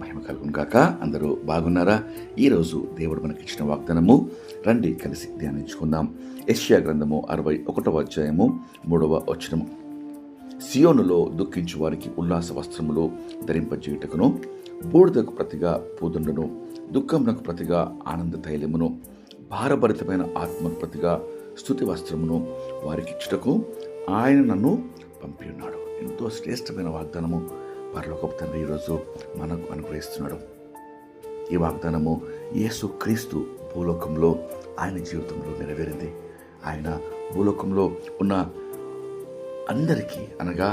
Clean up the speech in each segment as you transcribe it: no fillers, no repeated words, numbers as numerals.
మహిమ కలుగును గాక. అందరూ బాగున్నారా? ఈరోజు దేవుడు మనకిచ్చిన వాగ్దానము రండి కలిసి ధ్యానించుకుందాం. యెషయా గ్రంథము 61వ అధ్యాయము 3వ వచనము. సియోనులో దుఃఖించు వారికి ఉల్లాస వస్త్రములు ధరింపజేయుటకును, బూడిదకు ప్రతిగా పూదండను, దుఃఖమునకు ప్రతిగా ఆనంద తైలమును, భారభరితమైన ఆత్మకు ప్రతిగా స్తుతి వస్త్రమును వారికిచ్చుటకు ఆయన నన్ను పంపి ఉన్నాడు. ఎంతో శ్రేష్టమైన వాగ్దానము పరలోకపు తండ్రి ఈరోజు మనకు అనుగ్రహిస్తున్నాడు. ఈ వాగ్దానము యేసు క్రీస్తు భూలోకంలో ఆయన జీవితంలో నెరవేరింది. ఆయన భూలోకంలో ఉన్న అందరికీ అనగా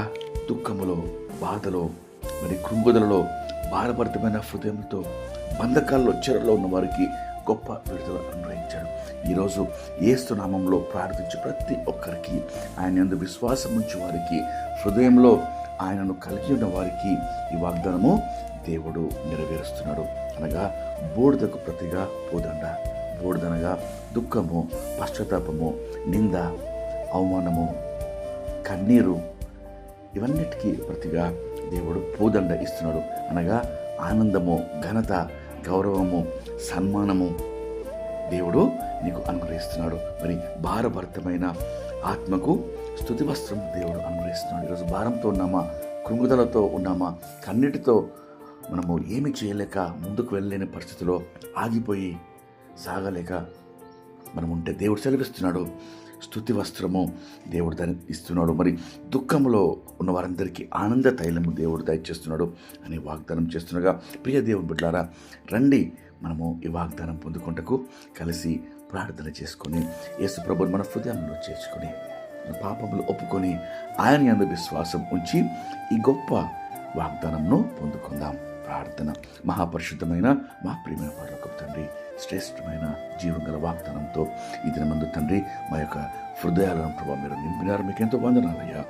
దుఃఖములో, బాధలో, మరి కృంగుదలలో, భారభరితమైన హృదయంతో, బంధకాల్లో, చెరలో ఉన్న వారికి గొప్ప విడుదల అనుగ్రహించాడు. ఈరోజు యేసు నామంలో ప్రార్థించి ప్రతి ఒక్కరికి, ఆయన యందు విశ్వాసం ఉంచి వారికి, హృదయంలో ఆయనను కలిగి ఉన్న వారికి ఈ వాగ్దానము దేవుడు నెరవేరుస్తున్నాడు. అనగా బూడిదకు ప్రతిగా పూదండ. బూడిదనగా దుఃఖము, పశ్చాత్తాపము, నింద, అవమానము, కన్నీరు, ఇవన్నిటికీ ప్రతిగా దేవుడు పూదండ ఇస్తున్నాడు. అనగా ఆనందము, ఘనత, గౌరవము, సన్మానము దేవుడు నీకు అనుగ్రహిస్తున్నాడు. మరి భారభరితమైన ఆత్మకు స్తుతి వస్త్రం దేవుడు అనుగ్రహిస్తున్నాడు. ఈరోజు భారంతో ఉన్నామా, కృంగుదలతో ఉన్నామా, కన్నిటితో మనము ఏమి చేయలేక ముందుకు వెళ్ళలేని పరిస్థితిలో ఆగిపోయి సాగలేక మనం ఉంటే దేవుడు సెలవిస్తున్నాడు. స్తుతి వస్త్రము దేవుడు దాన్ని ఇస్తున్నాడు. మరి దుఃఖంలో ఉన్న వారందరికీ ఆనంద తైలము దేవుడు దయచేస్తున్నాడు అని వాగ్దానం చేస్తుండగా, ప్రియ దేవుని బిడ్డలారా, రండి మనము ఈ వాగ్దానం పొందుకుంటకు కలిసి ప్రార్థన చేసుకొని యేసు ప్రభువుని మన హృదయంలో చేర్చుకొని మన పాపములు ఒప్పుకొని ఆయన యందు విశ్వాసం ఉంచి ఈ గొప్ప వాగ్దానంను పొందుకుందాం. ప్రార్థన. మహాపరిశుద్ధమైన మా ప్రియమైన పరలోకపు తండ్రి, శ్రేష్టమైన జీవం గల వాగ్దానంతో ఈ దినమందు తండ్రి మా యొక్క హృదయాలను ప్రభావ మీరు నింపినారు. మీకు ఎంతో వందనాలయ్యా.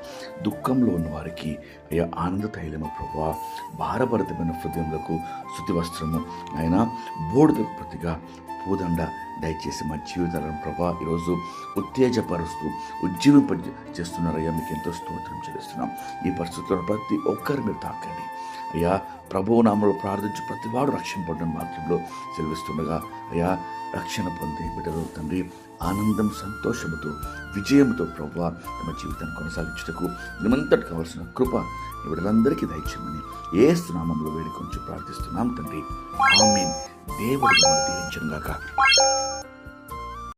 దుఃఖంలో ఉన్న వారికి అయ్యా ఆనంద తైలము ప్రభావ, భారభరితమైన హృదయములకు స్తుతి వస్త్రము, ఆయన బూడిదకు ప్రతిగా పూదండ దయచేసి మా జీవితాలను ప్రభా ఈరోజు ఉత్తేజపరుస్తూ ఉజ్జీవింప చేస్తున్నారయ్యా. మీకు ఎంతో స్తోత్రం చెల్లిస్తున్నాం. ఈ పరిస్థితుల్లో ప్రతి ఒక్కరు మీరు తాకండి అయ్యా. ప్రభువు నామములో ప్రార్థించి ప్రతివాడు రక్షింపడం వాక్యంలో సెలవిస్తుండగా అయ్యా, రక్షణ పొందే బిడ్డలు తండ్రి ఆనందం, సంతోషముతో, విజయంతో ప్రభువా తమ జీవితాన్ని కొనసాగించుటకు నిమంతటి కావాల్సిన కృప ఈ బిడ్డలందరికీ దయచేయమని యేసు నామములో వేడుకొని ప్రార్థిస్తున్నాం తండ్రి. ఆమేన్. దేవుడు మిమ్మల్ని దీవించును గాక.